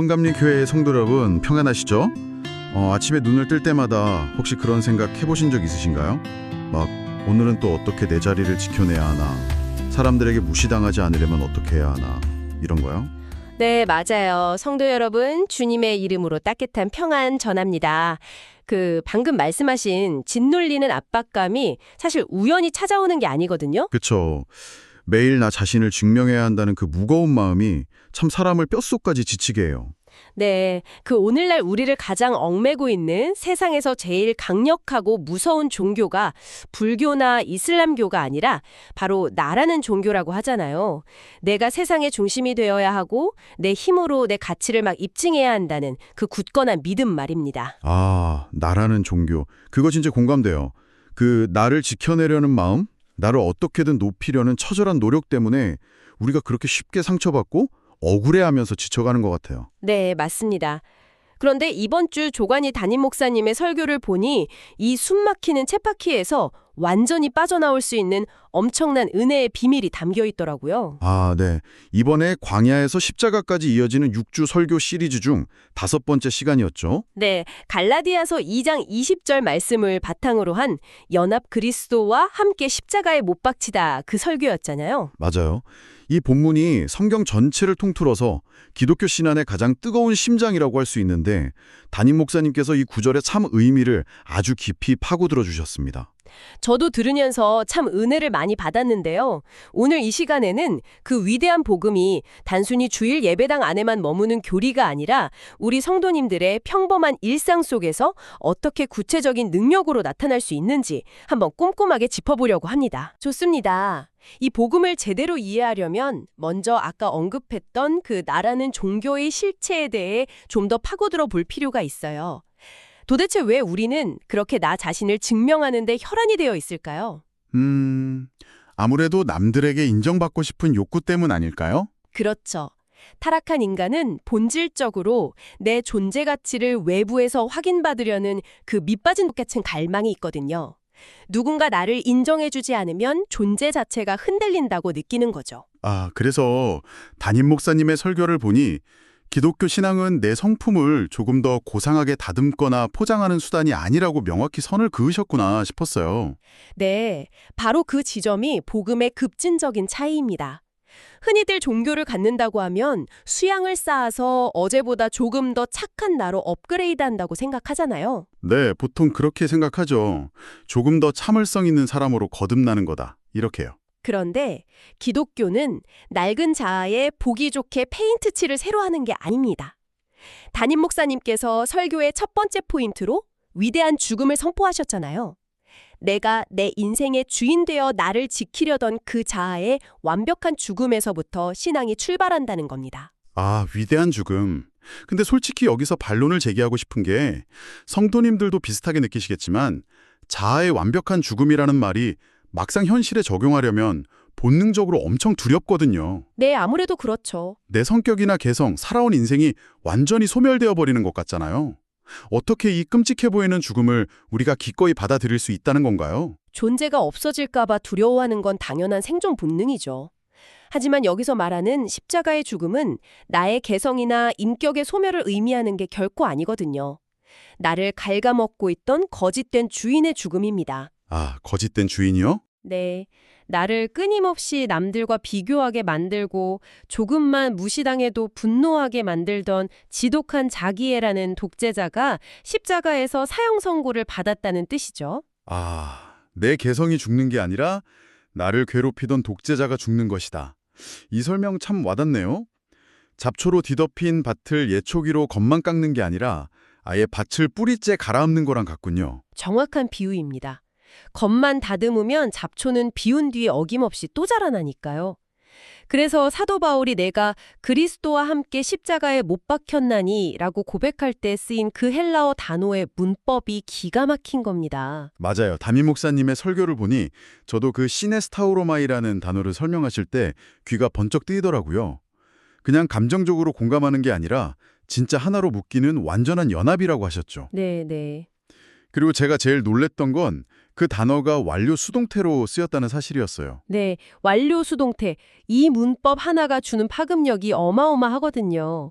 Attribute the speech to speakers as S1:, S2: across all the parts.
S1: 성감리교회의 성도 여러분 평안하시죠? 아침에 눈을 뜰 때마다 혹시 그런 생각 해보신 적 있으신가요? 막 오늘은 또 어떻게 내 자리를 지켜내야 하나, 사람들에게 무시당하지 않으려면 어떻게 해야 하나, 이런 거요?
S2: 네, 맞아요. 성도 여러분, 주님의 이름으로 따뜻한 평안 전합니다. 방금 말씀하신 짓눌리는 압박감이 사실 우연히 찾아오는 게 아니거든요.
S1: 그쵸. 매일 나 자신을 증명해야 한다는 그 무거운 마음이 참 사람을 뼛속까지 지치게 해요.
S2: 네, 오늘날 우리를 가장 얽매고 있는 세상에서 제일 강력하고 무서운 종교가 불교나 이슬람교가 아니라 바로 나라는 종교라고 하잖아요. 내가 세상의 중심이 되어야 하고 내 힘으로 내 가치를 막 입증해야 한다는 그 굳건한 믿음 말입니다.
S1: 나라는 종교. 그거 진짜 공감돼요. 나를 지켜내려는 마음, 나를 어떻게든 높이려는 처절한 노력 때문에 우리가 그렇게 쉽게 상처받고 억울해하면서 지쳐가는 것 같아요.
S2: 네, 맞습니다. 그런데 이번 주 조관희 담임 목사님의 설교를 보니 이 숨막히는 쳇바퀴에서 완전히 빠져나올 수 있는 엄청난 은혜의 비밀이 담겨 있더라고요.
S1: 네. 이번에 광야에서 십자가까지 이어지는 6주 설교 시리즈 중 5번째 시간이었죠.
S2: 네, 갈라디아서 2장 20절 말씀을 바탕으로 한 연합 그리스도와 함께 십자가에 못 박히다 그 설교였잖아요.
S1: 맞아요. 이 본문이 성경 전체를 통틀어서 기독교 신앙의 가장 뜨거운 심장이라고 할 수 있는데 담임 목사님께서 이 구절의 참 의미를 아주 깊이 파고들어 주셨습니다.
S2: 저도 들으면서 참 은혜를 많이 받았는데요. 오늘 이 시간에는 그 위대한 복음이 단순히 주일 예배당 안에만 머무는 교리가 아니라 우리 성도님들의 평범한 일상 속에서 어떻게 구체적인 능력으로 나타날 수 있는지 한번 꼼꼼하게 짚어보려고 합니다. 좋습니다. 이 복음을 제대로 이해하려면 먼저 아까 언급했던 나라는 종교의 실체에 대해 좀 더 파고들어 볼 필요가 있어요. 도대체 왜 우리는 그렇게 나 자신을 증명하는 데 혈안이 되어 있을까요?
S1: 아무래도 남들에게 인정받고 싶은 욕구 때문 아닐까요?
S2: 그렇죠. 타락한 인간은 본질적으로 내 존재 가치를 외부에서 확인받으려는 밑빠진 독 같은 갈망이 있거든요. 누군가 나를 인정해주지 않으면 존재 자체가 흔들린다고 느끼는 거죠.
S1: 그래서 담임 목사님의 설교를 보니 기독교 신앙은 내 성품을 조금 더 고상하게 다듬거나 포장하는 수단이 아니라고 명확히 선을 그으셨구나 싶었어요.
S2: 네, 바로 그 지점이 복음의 급진적인 차이입니다. 흔히들 종교를 갖는다고 하면 수양을 쌓아서 어제보다 조금 더 착한 나로 업그레이드한다고 생각하잖아요.
S1: 네, 보통 그렇게 생각하죠. 조금 더 참을성 있는 사람으로 거듭나는 거다. 이렇게요.
S2: 그런데 기독교는 낡은 자아에 보기 좋게 페인트 칠을 새로 하는 게 아닙니다. 담임 목사님께서 설교의 첫 번째 포인트로 위대한 죽음을 선포하셨잖아요. 내가 내 인생의 주인 되어 나를 지키려던 그 자아의 완벽한 죽음에서부터 신앙이 출발한다는 겁니다.
S1: 위대한 죽음. 근데 솔직히 여기서 반론을 제기하고 싶은 게 성도님들도 비슷하게 느끼시겠지만 자아의 완벽한 죽음이라는 말이 막상 현실에 적용하려면 본능적으로 엄청 두렵거든요.
S2: 네, 아무래도 그렇죠.
S1: 내 성격이나 개성, 살아온 인생이 완전히 소멸되어 버리는 것 같잖아요. 어떻게 이 끔찍해 보이는 죽음을 우리가 기꺼이 받아들일 수 있다는 건가요?
S2: 존재가 없어질까 봐 두려워하는 건 당연한 생존 본능이죠. 하지만 여기서 말하는 십자가의 죽음은 나의 개성이나 인격의 소멸을 의미하는 게 결코 아니거든요. 나를 갉아먹고 있던 거짓된 주인의 죽음입니다.
S1: 거짓된 주인이요?
S2: 네, 나를 끊임없이 남들과 비교하게 만들고 조금만 무시당해도 분노하게 만들던 지독한 자기애라는 독재자가 십자가에서 사형 선고를 받았다는 뜻이죠.
S1: 내 개성이 죽는 게 아니라 나를 괴롭히던 독재자가 죽는 것이다. 이 설명 참 와닿네요. 잡초로 뒤덮인 밭을 예초기로 겉만 깎는 게 아니라 아예 밭을 뿌리째 갈아엎는 거랑 같군요.
S2: 정확한 비유입니다. 겉만 다듬으면 잡초는 비운 뒤에 어김없이 또 자라나니까요. 그래서 사도 바울이 내가 그리스도와 함께 십자가에 못 박혔나니 라고 고백할 때 쓰인 그 헬라어 단어의 문법이 기가 막힌 겁니다.
S1: 맞아요. 담임 목사님의 설교를 보니 저도 시네스타우로마이라는 단어를 설명하실 때 귀가 번쩍 뜨이더라고요. 그냥 감정적으로 공감하는 게 아니라 진짜 하나로 묶이는 완전한 연합이라고 하셨죠.
S2: 네.
S1: 그리고 제가 제일 놀랬던 건 그 단어가 완료 수동태로 쓰였다는 사실이었어요.
S2: 네, 완료 수동태. 이 문법 하나가 주는 파급력이 어마어마하거든요.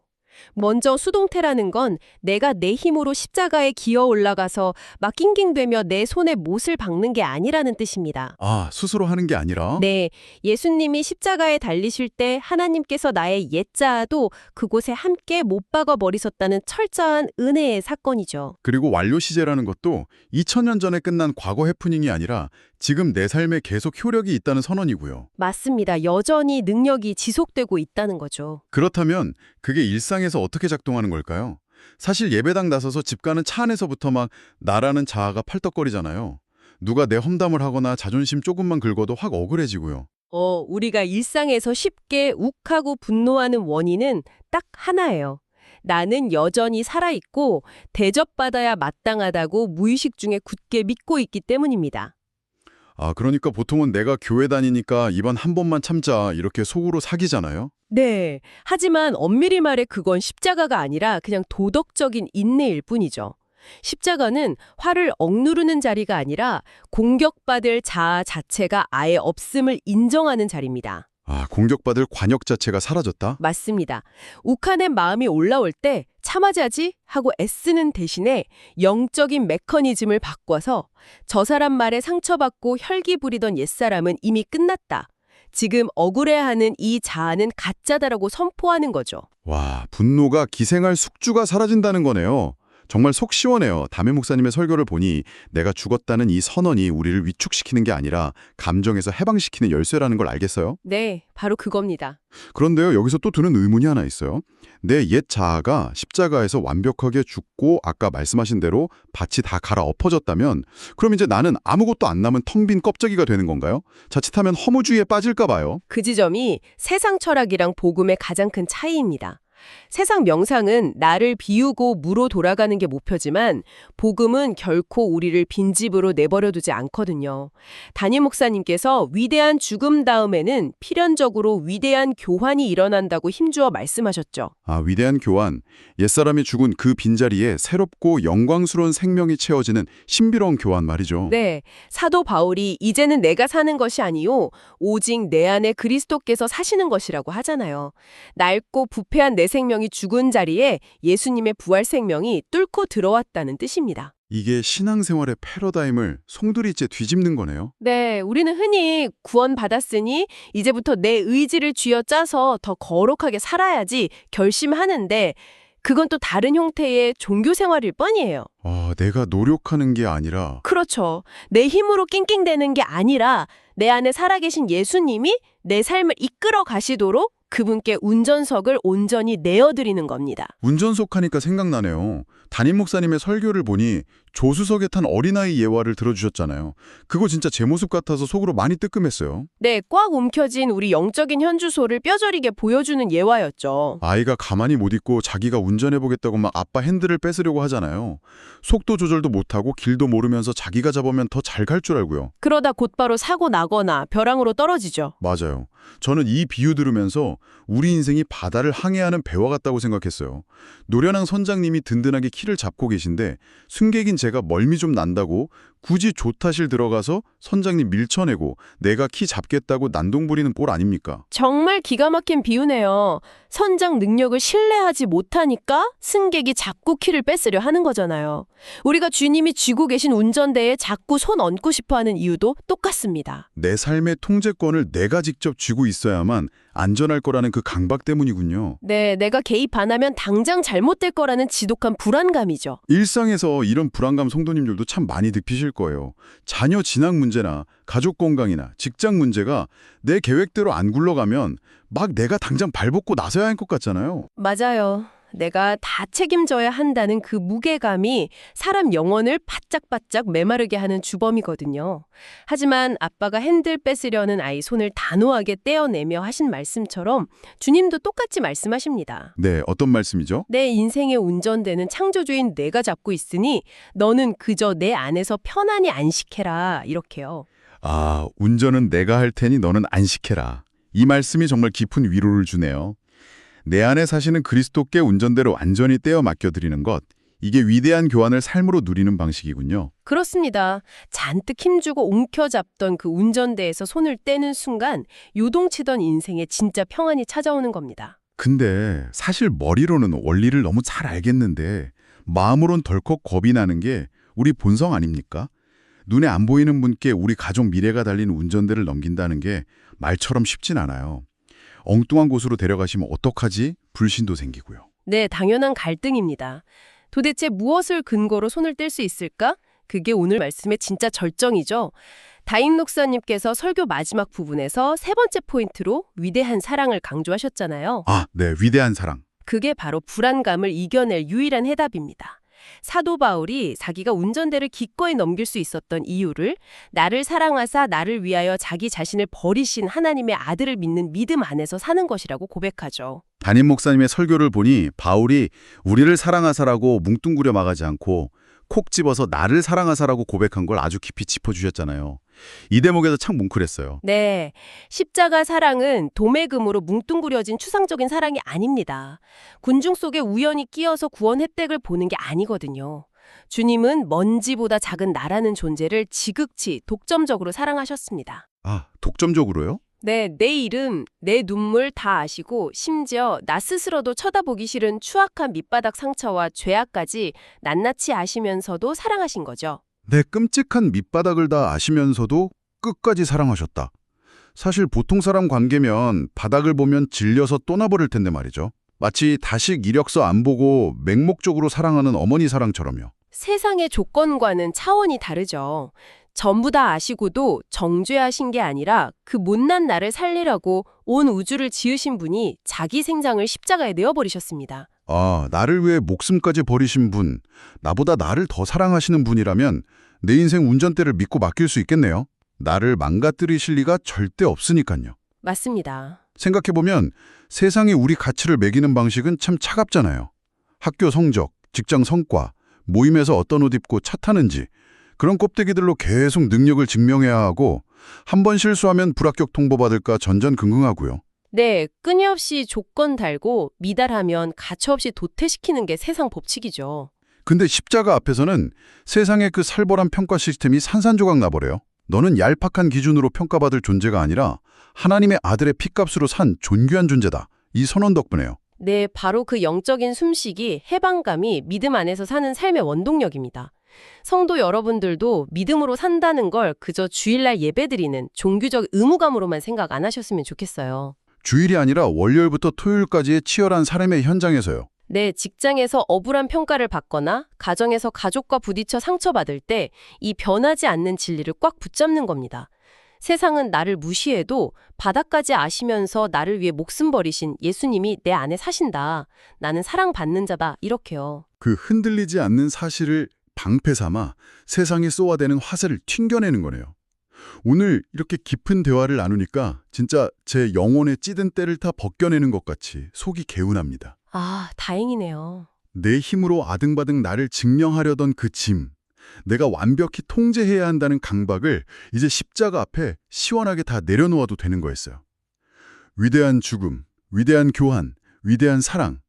S2: 먼저 수동태라는 건 내가 내 힘으로 십자가에 기어 올라가서 막 낑낑대며 내 손에 못을 박는 게 아니라는 뜻입니다.
S1: 아, 스스로 하는 게 아니라?
S2: 네, 예수님이 십자가에 달리실 때 하나님께서 나의 옛자아도 그곳에 함께 못 박아 버리셨다는 철저한 은혜의 사건이죠.
S1: 그리고 완료 시제라는 것도 2000년 전에 끝난 과거 해프닝이 아니라 지금 내 삶에 계속 효력이 있다는 선언이고요.
S2: 맞습니다. 여전히 능력이 지속되고 있다는 거죠.
S1: 그렇다면 그게 일상에서 어떻게 작동하는 걸까요? 사실 예배당 나서서 집 가는 차 안에서부터 막 나라는 자아가 팔떡거리잖아요. 누가 내 험담을 하거나 자존심 조금만 긁어도 확 억울해지고요.
S2: 우리가 일상에서 쉽게 욱하고 분노하는 원인은 딱 하나예요. 나는 여전히 살아있고 대접받아야 마땅하다고 무의식 중에 굳게 믿고 있기 때문입니다.
S1: 아, 그러니까 보통은 내가 교회 다니니까 이번 한 번만 참자 이렇게 속으로 사기잖아요.
S2: 네. 하지만 엄밀히 말해 그건 십자가가 아니라 그냥 도덕적인 인내일 뿐이죠. 십자가는 화를 억누르는 자리가 아니라 공격받을 자아 자체가 아예 없음을 인정하는 자리입니다.
S1: 아, 공격받을 관역 자체가 사라졌다?
S2: 맞습니다. 욱하는 마음이 올라올 때 참아자지 하고 애쓰는 대신에 영적인 메커니즘을 바꿔서 저 사람 말에 상처받고 혈기 부리던 옛사람은 이미 끝났다. 지금 억울해하는 이 자아는 가짜다라고 선포하는 거죠.
S1: 와, 분노가 기생할 숙주가 사라진다는 거네요. 정말 속 시원해요. 담임 목사님의 설교를 보니 내가 죽었다는 이 선언이 우리를 위축시키는 게 아니라 감정에서 해방시키는 열쇠라는 걸 알겠어요?
S2: 네, 바로 그겁니다.
S1: 그런데요, 여기서 또 드는 의문이 하나 있어요. 내 옛 자아가 십자가에서 완벽하게 죽고 아까 말씀하신 대로 밭이 다 갈아 엎어졌다면 그럼 이제 나는 아무것도 안 남은 텅 빈 껍데기가 되는 건가요? 자칫하면 허무주의에 빠질까 봐요.
S2: 그 지점이 세상 철학이랑 복음의 가장 큰 차이입니다. 세상 명상은 나를 비우고 무로 돌아가는 게 목표지만 복음은 결코 우리를 빈집으로 내버려두지 않거든요. 담임 목사님께서 위대한 죽음 다음에는 필연적으로 위대한 교환이 일어난다고 힘주어 말씀하셨죠.
S1: 아, 위대한 교환. 옛사람이 죽은 그 빈자리에 새롭고 영광스러운 생명이 채워지는 신비로운 교환 말이죠.
S2: 네, 사도 바울이 이제는 내가 사는 것이 아니요 오직 내 안에 그리스도께서 사시는 것이라고 하잖아요. 낡고 부패한 내 생명이 죽은 자리에 예수님의 부활 생명이 뚫고 들어왔다는 뜻입니다.
S1: 이게 신앙생활의 패러다임을 송두리째 뒤집는 거네요.
S2: 네, 우리는 흔히 구원받았으니 이제부터 내 의지를 쥐어짜서 더 거룩하게 살아야지 결심하는데 그건 또 다른 형태의 종교 생활일 뻔이에요.
S1: 아, 내가 노력하는 게 아니라
S2: 그렇죠. 내 힘으로 낑낑대는 게 아니라 내 안에 살아계신 예수님이 내 삶을 이끌어 가시도록 그분께 운전석을 온전히 내어드리는 겁니다.
S1: 운전석 하니까 생각나네요. 담임 목사님의 설교를 보니 조수석에 탄 어린아이 예화를 들어주셨잖아요. 그거 진짜 제 모습 같아서 속으로 많이 뜨끔했어요.
S2: 네, 꽉 움켜진 우리 영적인 현주소를 뼈저리게 보여주는 예화였죠.
S1: 아이가 가만히 못 있고 자기가 운전해보겠다고 막 아빠 핸들을 뺏으려고 하잖아요. 속도 조절도 못하고 길도 모르면서 자기가 잡으면 더 잘 갈 줄 알고요.
S2: 그러다 곧바로 사고 나거나 벼랑으로 떨어지죠.
S1: 맞아요. 저는 이 비유 들으면서 우리 인생이 바다를 항해하는 배와 같다고 생각했어요. 노련한 선장님이 든든하게 키를 잡고 계신데 승객인 제가 멀미 좀 난다고 굳이 조타실 들어가서 선장님 밀쳐내고 내가 키 잡겠다고 난동 부리는 꼴 아닙니까?
S2: 정말 기가 막힌 비유네요. 선장 능력을 신뢰하지 못하니까 승객이 자꾸 키를 뺏으려 하는 거잖아요. 우리가 주님이 쥐고 계신 운전대에 자꾸 손 얹고 싶어하는 이유도 똑같습니다.
S1: 내 삶의 통제권을 내가 직접 쥐고 있어야만 안전할 거라는 그 강박 때문이군요.
S2: 네, 내가 개입 안 하면 당장 잘못될 거라는 지독한 불안감이죠.
S1: 일상에서 이런 불안감 성도님들도 참 많이 느끼실 거예요. 자녀 진학 문제나 가족 건강이나 직장 문제가 내 계획대로 안 굴러가면 막 내가 당장 발벗고 나서야 할 것 같잖아요.
S2: 맞아요. 내가 다 책임져야 한다는 그 무게감이 사람 영혼을 바짝바짝 메마르게 하는 주범이거든요. 하지만 아빠가 핸들 뺏으려는 아이 손을 단호하게 떼어내며 하신 말씀처럼 주님도 똑같이 말씀하십니다.
S1: 네, 어떤 말씀이죠?
S2: 내 인생의 운전대는 창조주인 내가 잡고 있으니 너는 그저 내 안에서 편안히 안식해라 이렇게요.
S1: 아, 운전은 내가 할 테니 너는 안식해라. 이 말씀이 정말 깊은 위로를 주네요. 내 안에 사시는 그리스도께 운전대로 완전히 떼어 맡겨드리는 것, 이게 위대한 교환을 삶으로 누리는 방식이군요.
S2: 그렇습니다. 잔뜩 힘주고 움켜잡던 그 운전대에서 손을 떼는 순간 요동치던 인생에 진짜 평안이 찾아오는 겁니다.
S1: 근데 사실 머리로는 원리를 너무 잘 알겠는데 마음으론 덜컥 겁이 나는 게 우리 본성 아닙니까? 눈에 안 보이는 분께 우리 가족 미래가 달린 운전대를 넘긴다는 게 말처럼 쉽진 않아요. 엉뚱한 곳으로 데려가시면 어떡하지? 불신도 생기고요.
S2: 네, 당연한 갈등입니다. 도대체 무엇을 근거로 손을 뗄 수 있을까? 그게 오늘 말씀의 진짜 절정이죠. 다임 목사님께서 설교 마지막 부분에서 세 번째 포인트로 위대한 사랑을 강조하셨잖아요.
S1: 아, 네, 위대한 사랑.
S2: 그게 바로 불안감을 이겨낼 유일한 해답입니다. 사도 바울이 자기가 운전대를 기꺼이 넘길 수 있었던 이유를 나를 사랑하사 나를 위하여 자기 자신을 버리신 하나님의 아들을 믿는 믿음 안에서 사는 것이라고 고백하죠.
S1: 담임 목사님의 설교를 보니 바울이 우리를 사랑하사라고 뭉뚱그려 막하지 않고 콕 집어서 나를 사랑하사라고 고백한 걸 아주 깊이 짚어주셨잖아요. 이 대목에서 참 뭉클했어요.
S2: 네, 십자가 사랑은 도매금으로 뭉뚱그려진 추상적인 사랑이 아닙니다. 군중 속에 우연히 끼어서 구원 혜택을 보는 게 아니거든요. 주님은 먼지보다 작은 나라는 존재를 지극히 독점적으로 사랑하셨습니다.
S1: 아, 독점적으로요?
S2: 네, 내 이름, 내 눈물 다 아시고 심지어 나 스스로도 쳐다보기 싫은 추악한 밑바닥 상처와 죄악까지 낱낱이 아시면서도 사랑하신 거죠.
S1: 내 끔찍한 밑바닥을 다 아시면서도 끝까지 사랑하셨다. 사실 보통 사람 관계면 바닥을 보면 질려서 떠나버릴 텐데 말이죠. 마치 다식 이력서 안 보고 맹목적으로 사랑하는 어머니 사랑처럼요.
S2: 세상의 조건과는 차원이 다르죠. 전부 다 아시고도 정죄하신 게 아니라 그 못난 나를 살리라고 온 우주를 지으신 분이 자기 생장을 십자가에 내어버리셨습니다.
S1: 아, 나를 위해 목숨까지 버리신 분, 나보다 나를 더 사랑하시는 분이라면 내 인생 운전대를 믿고 맡길 수 있겠네요. 나를 망가뜨리실 리가 절대 없으니까요.
S2: 맞습니다.
S1: 생각해보면 세상이 우리 가치를 매기는 방식은 참 차갑잖아요. 학교 성적, 직장 성과, 모임에서 어떤 옷 입고 차 타는지 그런 껍데기들로 계속 능력을 증명해야 하고 한 번 실수하면 불합격 통보받을까 전전긍긍하고요.
S2: 네, 끊임없이 조건 달고 미달하면 가차없이 도태시키는 게 세상 법칙이죠.
S1: 근데 십자가 앞에서는 세상의 그 살벌한 평가 시스템이 산산조각 나버려요. 너는 얄팍한 기준으로 평가받을 존재가 아니라 하나님의 아들의 피값으로 산 존귀한 존재다. 이 선언 덕분에요.
S2: 네, 바로 그 영적인 숨쉬기, 해방감이 믿음 안에서 사는 삶의 원동력입니다. 성도 여러분들도 믿음으로 산다는 걸 그저 주일날 예배드리는 종교적 의무감으로만 생각 안 하셨으면 좋겠어요.
S1: 주일이 아니라 월요일부터 토요일까지의 치열한 삶의 현장에서요.
S2: 네, 직장에서 억울한 평가를 받거나 가정에서 가족과 부딪혀 상처받을 때 이 변하지 않는 진리를 꽉 붙잡는 겁니다. 세상은 나를 무시해도 바닥까지 아시면서 나를 위해 목숨 버리신 예수님이 내 안에 사신다. 나는 사랑받는 자다. 이렇게요.
S1: 그 흔들리지 않는 사실을 방패 삼아 세상에 쏘아대는 화살을 튕겨내는 거네요. 오늘 이렇게 깊은 대화를 나누니까 진짜 제 영혼에 찌든 때를 다 벗겨내는 것 같이 속이 개운합니다.
S2: 아, 다행이네요.
S1: 내 힘으로 아등바등 나를 증명하려던 그 짐, 내가 완벽히 통제해야 한다는 강박을 이제 십자가 앞에 시원하게 다 내려놓아도 되는 거였어요. 위대한 죽음, 위대한 교환, 위대한 사랑.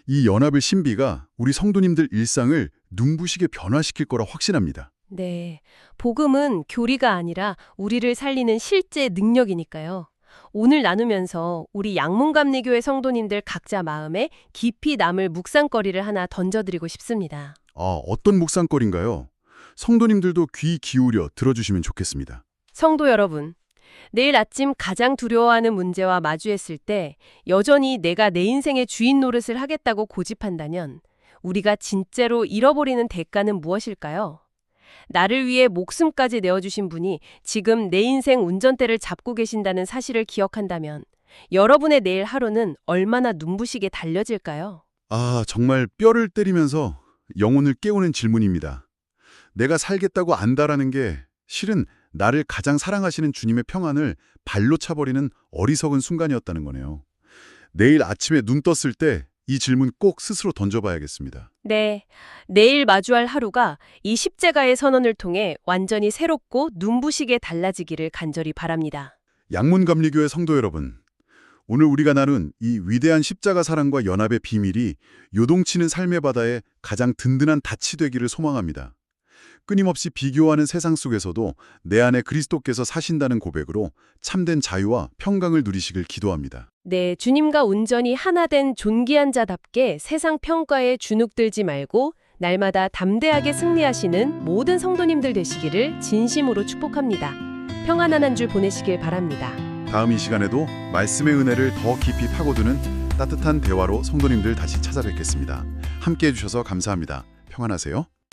S1: 이 연합의 신비가 우리 성도님들 일상을 눈부시게 변화시킬 거라 확신합니다.
S2: 네, 복음은 교리가 아니라 우리를 살리는 실제 능력이니까요. 오늘 나누면서 우리 양문감리교회 성도님들 각자 마음에 깊이 남을 묵상거리를 하나 던져드리고 싶습니다.
S1: 어떤 묵상거리인가요? 성도님들도 귀 기울여 들어주시면 좋겠습니다.
S2: 성도 여러분, 내일 아침 가장 두려워하는 문제와 마주했을 때 여전히 내가 내 인생의 주인 노릇을 하겠다고 고집한다면 우리가 진짜로 잃어버리는 대가는 무엇일까요? 나를 위해 목숨까지 내어주신 분이 지금 내 인생 운전대를 잡고 계신다는 사실을 기억한다면 여러분의 내일 하루는 얼마나 눈부시게 달려질까요?
S1: 정말 뼈를 때리면서 영혼을 깨우는 질문입니다. 내가 살겠다고 안다라는 게 실은 나를 가장 사랑하시는 주님의 평안을 발로 차버리는 어리석은 순간이었다는 거네요. 내일 아침에 눈 떴을 때 이 질문 꼭 스스로 던져봐야겠습니다.
S2: 네, 내일 마주할 하루가 이 십자가의 선언을 통해 완전히 새롭고 눈부시게 달라지기를 간절히 바랍니다.
S1: 양문감리교회 성도 여러분, 오늘 우리가 나눈 이 위대한 십자가 사랑과 연합의 비밀이 요동치는 삶의 바다에 가장 든든한 닻이 되기를 소망합니다. 끊임없이 비교하는 세상 속에서도 내 안에 그리스도께서 사신다는 고백으로 참된 자유와 평강을 누리시길 기도합니다.
S2: 네, 주님과 온전히 하나 된 존귀한 자답게 세상 평가에 주눅들지 말고 날마다 담대하게 승리하시는 모든 성도님들 되시기를 진심으로 축복합니다. 평안한 한 주 보내시길 바랍니다.
S1: 다음 이 시간에도 말씀의 은혜를 더 깊이 파고드는 따뜻한 대화로 성도님들 다시 찾아뵙겠습니다. 함께해 주셔서 감사합니다. 평안하세요.